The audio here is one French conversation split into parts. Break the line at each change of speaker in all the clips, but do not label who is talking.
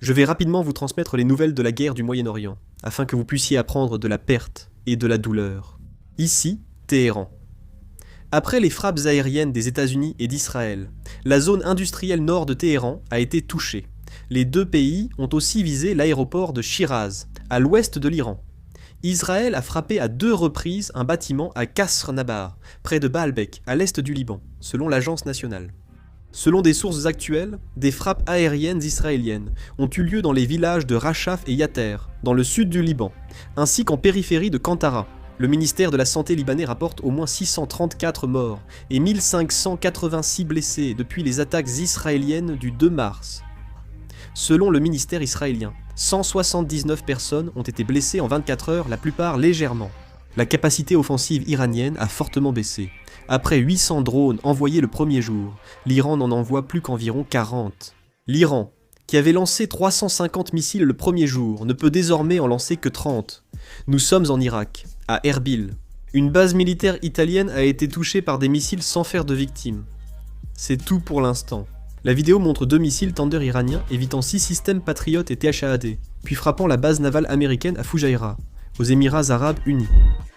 Je vais rapidement vous transmettre les nouvelles de la guerre du Moyen-Orient, afin que vous puissiez apprendre de la perte et de la douleur. Ici, Téhéran. Après les frappes aériennes des États-Unis et d'Israël, la zone industrielle nord de Téhéran a été touchée. Les deux pays ont aussi visé l'aéroport de Chiraz, à l'ouest de l'Iran. Israël a frappé à 2 reprises un bâtiment à Kasr Nabar, près de Baalbek, à l'est du Liban, selon l'agence nationale. Selon des sources actuelles, des frappes aériennes israéliennes ont eu lieu dans les villages de Rachaf et Yater, dans le sud du Liban, ainsi qu'en périphérie de Kantara. Le ministère de la Santé libanais rapporte au moins 634 morts et 1586 blessés depuis les attaques israéliennes du 2 mars. Selon le ministère israélien, 179 personnes ont été blessées en 24 heures, la plupart légèrement. La capacité offensive iranienne a fortement baissé. Après 800 drones envoyés le premier jour, l'Iran n'en envoie plus qu'environ 40. L'Iran, qui avait lancé 350 missiles le premier jour, ne peut désormais en lancer que 30. Nous sommes en Irak, à Erbil. Une base militaire italienne a été touchée par des missiles sans faire de victimes. C'est tout pour l'instant. La vidéo montre 2 missiles Thunder iraniens évitant 6 systèmes Patriot et THAAD, puis frappant la base navale américaine à Fujairah, aux Émirats Arabes Unis.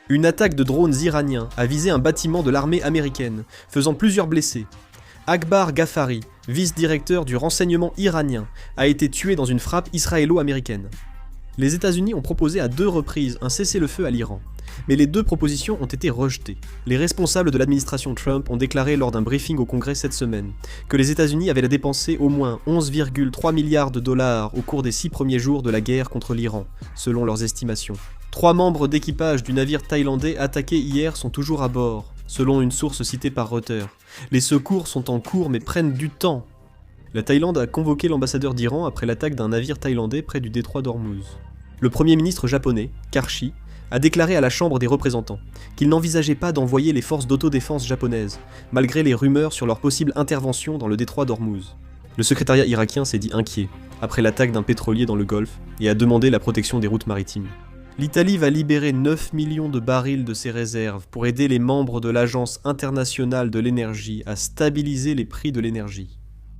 Une attaque de drones iraniens a visé un bâtiment de l'armée américaine, faisant plusieurs blessés. Akbar Ghaffari, vice-directeur du renseignement iranien, a été tué dans une frappe israélo-américaine. Les États-Unis ont proposé à 2 reprises un cessez-le-feu à l'Iran, mais les 2 propositions ont été rejetées. Les responsables de l'administration Trump ont déclaré lors d'un briefing au Congrès cette semaine que les États-Unis avaient dépensé au moins 11,3 milliards de dollars au cours des 6 premiers jours de la guerre contre l'Iran, selon leurs estimations. 3 membres d'équipage du navire thaïlandais attaqué hier sont toujours à bord, selon une source citée par Reuters. Les secours sont en cours mais prennent du temps. La Thaïlande a convoqué l'ambassadeur d'Iran après l'attaque d'un navire thaïlandais près du détroit d'Ormuz. Le premier ministre japonais, Karshi, a déclaré à la Chambre des représentants qu'il n'envisageait pas d'envoyer les forces d'autodéfense japonaises, malgré les rumeurs sur leur possible intervention dans le détroit d'Ormuz. Le secrétariat irakien s'est dit inquiet, après l'attaque d'un pétrolier dans le Golfe, et a demandé la protection des routes maritimes. L'Italie va libérer 9 millions de barils de ses réserves pour aider les membres de l'Agence internationale de l'énergie à stabiliser les prix de l'énergie.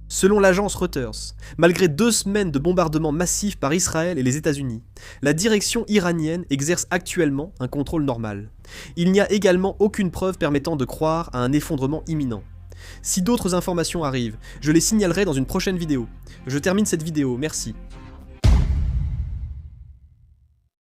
Selon l'agence Reuters, malgré 2 semaines de bombardements massifs par Israël et les États-Unis, la direction iranienne exerce actuellement un contrôle normal. Il n'y a également aucune preuve permettant de croire à un effondrement imminent. Si d'autres informations arrivent, je les signalerai dans une prochaine vidéo. Je termine cette vidéo, merci.